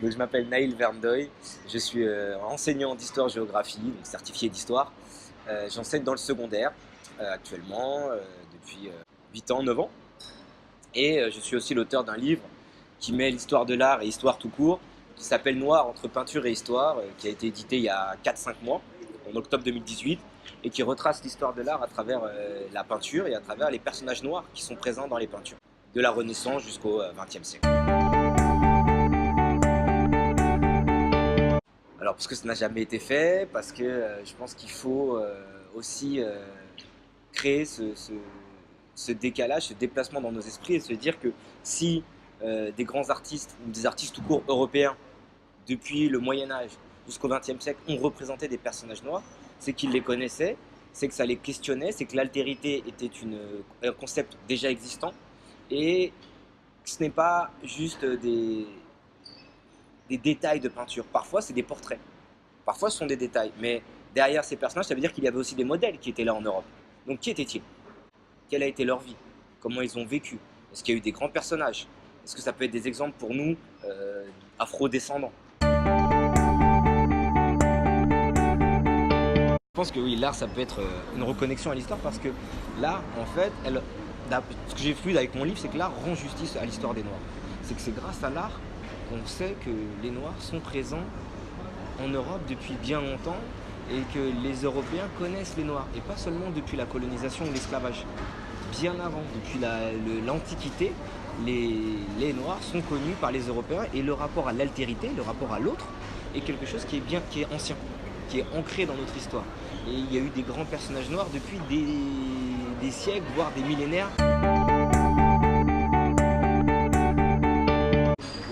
Donc, je m'appelle Naïl Verndoy, je suis enseignant d'histoire-géographie, donc certifié d'histoire. J'enseigne dans le secondaire actuellement depuis 8 ans, 9 ans. Et je suis aussi l'auteur d'un livre qui met l'histoire de l'art et histoire tout court, qui s'appelle Noir entre peinture et histoire, qui a été édité il y a 4-5 mois, en octobre 2018, et qui retrace l'histoire de l'art à travers la peinture et à travers les personnages noirs qui sont présents dans les peintures, de la Renaissance jusqu'au XXe siècle. Alors, parce que ça n'a jamais été fait, parce que je pense qu'il faut aussi créer ce décalage, ce déplacement dans nos esprits et se dire que si des grands artistes, ou des artistes tout court européens, depuis le Moyen-Âge jusqu'au XXe siècle, ont représenté des personnages noirs, c'est qu'ils les connaissaient, c'est que ça les questionnait, c'est que l'altérité était un concept déjà existant et que ce n'est pas juste des détails de peinture. Parfois, c'est des portraits. Parfois, ce sont des détails. Mais derrière ces personnages, ça veut dire qu'il y avait aussi des modèles qui étaient là en Europe. Donc, qui étaient-ils? Quelle a été leur vie? Comment ils ont vécu? Est-ce qu'il y a eu des grands personnages? Est-ce que ça peut être des exemples pour nous, afro-descendants? Je pense que oui, l'art, ça peut être une reconnexion à l'histoire parce que l'art, en fait, ce que j'ai vu avec mon livre, c'est que l'art rend justice à l'histoire des Noirs. C'est que c'est grâce à l'art qu'on sait que les Noirs sont présents en Europe depuis bien longtemps et que les Européens connaissent les Noirs. Et pas seulement depuis la colonisation ou l'esclavage. Bien avant, depuis l'Antiquité, les Noirs sont connus par les Européens et le rapport à l'altérité, le rapport à l'autre, est quelque chose qui est ancien, qui est ancré dans notre histoire. Et il y a eu des grands personnages noirs depuis des siècles, voire des millénaires.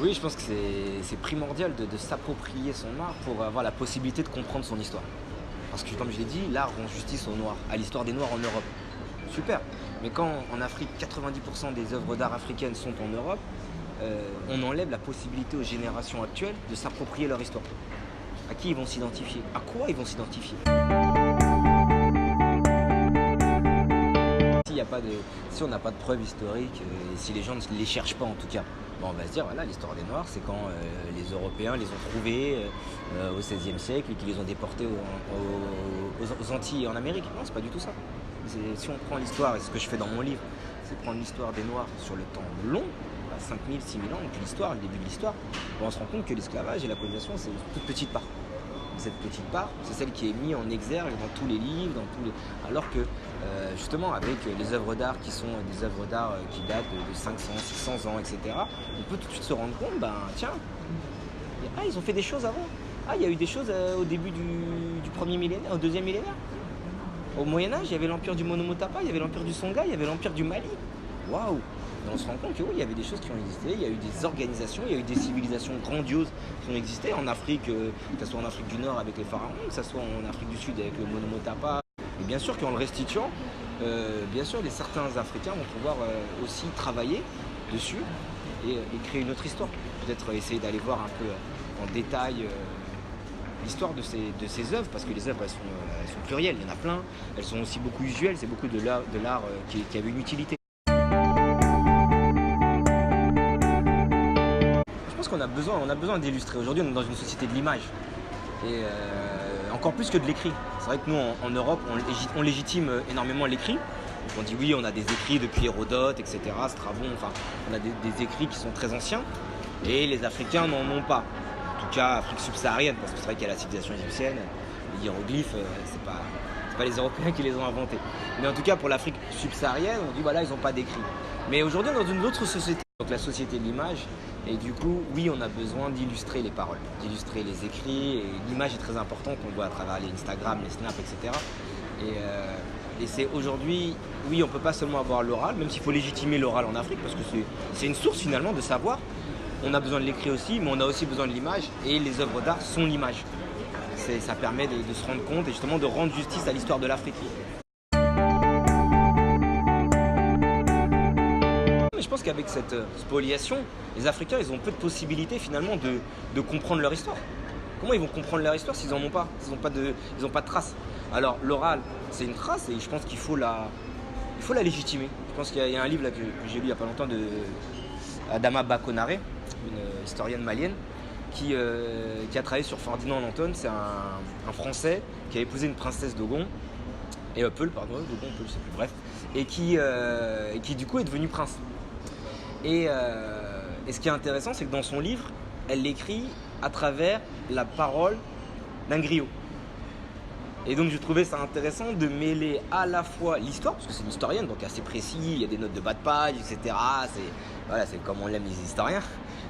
Oui, je pense que c'est primordial de s'approprier son art pour avoir la possibilité de comprendre son histoire. Parce que comme je l'ai dit, l'art rend justice aux Noirs, à l'histoire des Noirs en Europe. Super. Mais quand en Afrique, 90% des œuvres d'art africaines sont en Europe, on enlève la possibilité aux générations actuelles de s'approprier leur histoire. À qui ils vont s'identifier? À quoi ils vont s'identifier? Si on n'a pas de preuves historiques, et si les gens ne les cherchent pas en tout cas, bon, on va se dire, voilà, l'histoire des Noirs, c'est quand les Européens les ont trouvés au XVIe siècle et qu'ils les ont déportés aux Antilles et en Amérique. Non, c'est pas du tout ça. Si on prend l'histoire, et ce que je fais dans mon livre, c'est prendre l'histoire des Noirs sur le temps long, 5000, 6000 ans, depuis l'histoire, le début de l'histoire, on se rend compte que l'esclavage et la colonisation, c'est une toute petite part. Cette petite part, c'est celle qui est mise en exergue dans tous les livres, alors que justement avec les œuvres d'art qui sont des œuvres d'art qui datent de 500, 600 ans, etc., on peut tout de suite se rendre compte, tiens, ils ont fait des choses avant. Il y a eu des choses au début du premier millénaire, au deuxième millénaire. Au Moyen-Âge, il y avait l'empire du Monomotapa, il y avait l'empire du Songhai, il y avait l'empire du Mali. Waouh! Et on se rend compte que oui, il y avait des choses qui ont existé, il y a eu des organisations, il y a eu des civilisations grandioses qui ont existé en Afrique, que ce soit en Afrique du Nord avec les pharaons, que ce soit en Afrique du Sud avec le Monomotapa. Et bien sûr qu'en le restituant, bien sûr, certains Africains vont pouvoir aussi travailler dessus et créer une autre histoire. Peut-être essayer d'aller voir un peu en détail l'histoire de ces œuvres, parce que les œuvres elles sont plurielles, il y en a plein, elles sont aussi beaucoup usuelles, c'est beaucoup de l'art qui avait une utilité. Je pense qu'on a besoin d'illustrer. Aujourd'hui, on est dans une société de l'image. Et encore plus que de l'écrit. C'est vrai que nous, en Europe, on légitime énormément l'écrit. Donc on dit oui, on a des écrits depuis Hérodote, etc., Stravon, enfin, on a des écrits qui sont très anciens. Et les Africains n'en ont pas. En tout cas, Afrique subsaharienne, parce que c'est vrai qu'il y a la civilisation égyptienne, les hiéroglyphes, c'est pas les Européens qui les ont inventés. Mais en tout cas, pour l'Afrique subsaharienne, on dit voilà, ils n'ont pas d'écrit. Mais aujourd'hui, on est dans une autre société. Donc la société de l'image, et du coup, oui, on a besoin d'illustrer les paroles, d'illustrer les écrits, et l'image est très importante, on le voit à travers les Instagram, les Snap, etc. Et c'est aujourd'hui, oui, on ne peut pas seulement avoir l'oral, même s'il faut légitimer l'oral en Afrique, parce que c'est une source finalement de savoir. On a besoin de l'écrit aussi, mais on a aussi besoin de l'image, et les œuvres d'art sont l'image. Ça permet de se rendre compte et justement de rendre justice à l'histoire de l'Afrique. Je pense qu'avec cette spoliation, les Africains, ils ont peu de possibilités finalement de comprendre leur histoire. Comment ils vont comprendre leur histoire s'ils n'en ont pas, s'ils n'ont pas de traces? Alors l'oral, c'est une trace et je pense qu'il faut la légitimer. Je pense qu'il y a un livre là, que j'ai lu il n'y a pas longtemps de Adama Bakonare, une historienne malienne, qui a travaillé sur Ferdinand Lantone. C'est un Français qui a épousé une princesse d'Ogon, et Peul, pardon, Dogon, Peul, je sais plus, bref, et qui du coup est devenu prince. Et ce qui est intéressant, c'est que dans son livre, elle l'écrit à travers la parole d'un griot. Et donc je trouvais ça intéressant de mêler à la fois l'histoire, parce que c'est une historienne, donc assez précis, il y a des notes de bas de page, etc. C'est comme on l'aime les historiens,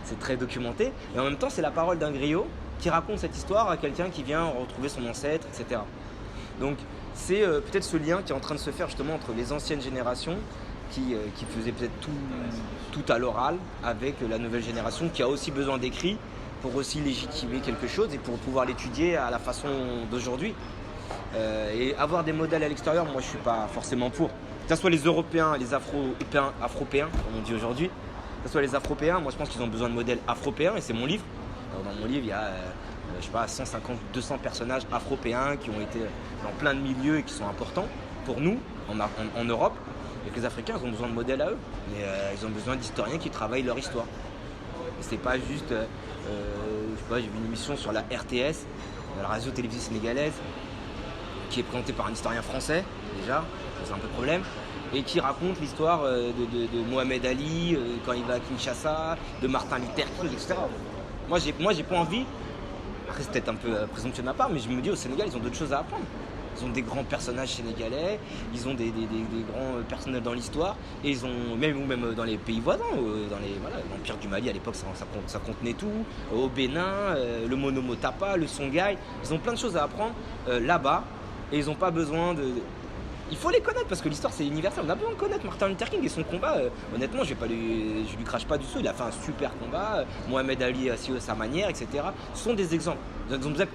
c'est très documenté. Et en même temps, c'est la parole d'un griot qui raconte cette histoire à quelqu'un qui vient retrouver son ancêtre, etc. Donc c'est peut-être ce lien qui est en train de se faire justement entre les anciennes générations qui faisaient peut-être tout à l'oral avec la nouvelle génération qui a aussi besoin d'écrit pour aussi légitimer quelque chose et pour pouvoir l'étudier à la façon d'aujourd'hui. Et avoir des modèles à l'extérieur, moi je suis pas forcément pour. Que ce soit les Européens, les Afropéens, comme on dit aujourd'hui, que ce soit les Afropéens, moi je pense qu'ils ont besoin de modèles afropéens et c'est mon livre. Alors, dans mon livre, il y a 150-200 personnages afropéens qui ont été dans plein de milieux et qui sont importants pour nous en Europe. Et que les Africains, ils ont besoin de modèles à eux. Et ils ont besoin d'historiens qui travaillent leur histoire. Et c'est pas juste, j'ai vu une émission sur la RTS, la radio-télévision sénégalaise, qui est présentée par un historien français, déjà, c'est un peu le problème, et qui raconte l'histoire de Mohamed Ali, quand il va à Kinshasa, de Martin Luther King, etc. Moi, j'ai pas envie, après c'est peut-être un peu présomptueux de ma part, mais je me dis au Sénégal, ils ont d'autres choses à apprendre. Ils ont des grands personnages sénégalais, ils ont des grands personnages dans l'histoire, et ils ont même dans les pays voisins, l'Empire du Mali à l'époque ça contenait tout, au Bénin, le Monomotapa, le Songhai, ils ont plein de choses à apprendre là-bas, et ils n'ont pas besoin de... Il faut les connaître parce que l'histoire c'est universel, on a besoin de connaître Martin Luther King et son combat, honnêtement je lui crache pas du tout, il a fait un super combat, Mohamed Ali aussi à sa manière, etc. Ce sont des exemples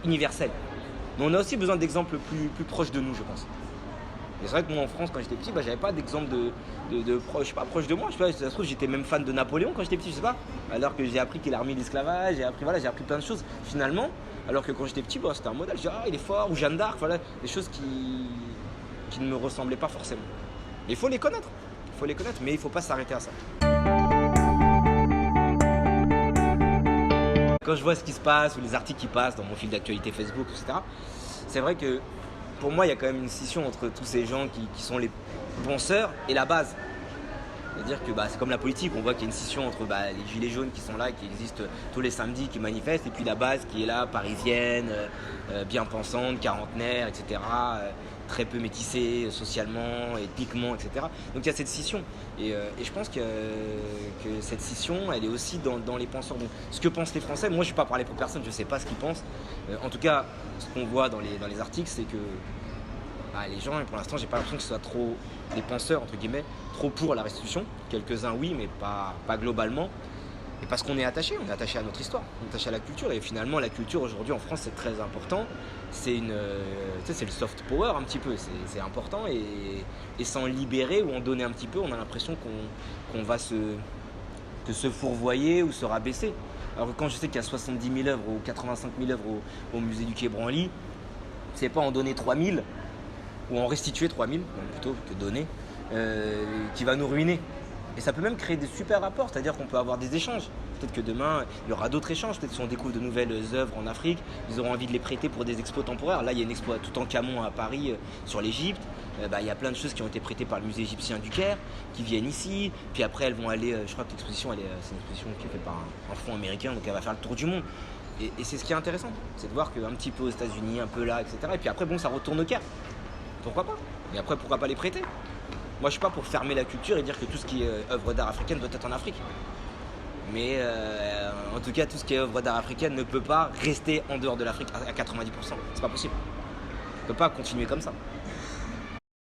universels. Mais on a aussi besoin d'exemples plus proches de nous, je pense. Et c'est vrai que moi en France, quand j'étais petit, j'avais pas d'exemple proche de moi. Je sais pas, ça se trouve, j'étais même fan de Napoléon quand j'étais petit, je sais pas. Alors que j'ai appris qu'il a remis l'esclavage, j'ai appris plein de choses finalement. Alors que quand j'étais petit, c'était un modèle. Je dis, il est fort, ou Jeanne d'Arc, des choses qui ne me ressemblaient pas forcément. Mais il faut les connaître, mais il faut pas s'arrêter à ça. Quand je vois ce qui se passe ou les articles qui passent dans mon fil d'actualité Facebook, etc., c'est vrai que pour moi, il y a quand même une scission entre tous ces gens qui sont les penseurs et la base. C'est-à-dire que c'est comme la politique, on voit qu'il y a une scission entre les gilets jaunes qui sont là, qui existent tous les samedis, qui manifestent, et puis la base qui est là, parisienne, bien pensante, quarantenaire, etc., très peu métissée socialement, ethniquement, etc. Donc il y a cette scission. Et je pense que cette scission, elle est aussi dans les penseurs. Donc, ce que pensent les Français, moi je ne suis pas parlé pour personne, je ne sais pas ce qu'ils pensent. En tout cas, ce qu'on voit dans les articles, c'est que les gens, et pour l'instant, j'ai pas l'impression que ce soit trop des penseurs, entre guillemets, trop pour la restitution. Quelques-uns, oui, mais pas globalement. Et parce qu'on est attaché à notre histoire, on est attaché à la culture. Et finalement, la culture aujourd'hui en France, c'est très important. C'est c'est le soft power un petit peu, c'est important. Et s'en libérer ou en donner un petit peu, on a l'impression qu'on va se fourvoyer ou se rabaisser. Alors que quand je sais qu'il y a 70 000 œuvres ou 85 000 œuvres au musée du Quai Branly, c'est pas en donner 3 000 ou en restituer 3 000, plutôt que donner, qui va nous ruiner. Et ça peut même créer des super rapports, c'est-à-dire qu'on peut avoir des échanges. Peut-être que demain, il y aura d'autres échanges. Peut-être si on découvre de nouvelles œuvres en Afrique, ils auront envie de les prêter pour des expos temporaires. Là, il y a une expo à Toutankhamon à Paris sur l'Égypte. Il y a plein de choses qui ont été prêtées par le musée égyptien du Caire, qui viennent ici. Puis après, elles vont aller, je crois que l'exposition, c'est une exposition qui est faite par un fonds américain, donc elle va faire le tour du monde. Et c'est ce qui est intéressant, c'est de voir qu'un petit peu aux États-Unis, un peu là, etc. Et puis après, ça retourne au Caire. Pourquoi pas? Et après, pourquoi pas les prêter? Moi, je suis pas pour fermer la culture et dire que tout ce qui est œuvre d'art africaine doit être en Afrique. Mais en tout cas, tout ce qui est œuvre d'art africaine ne peut pas rester en dehors de l'Afrique à 90%. C'est pas possible. On ne peut pas continuer comme ça.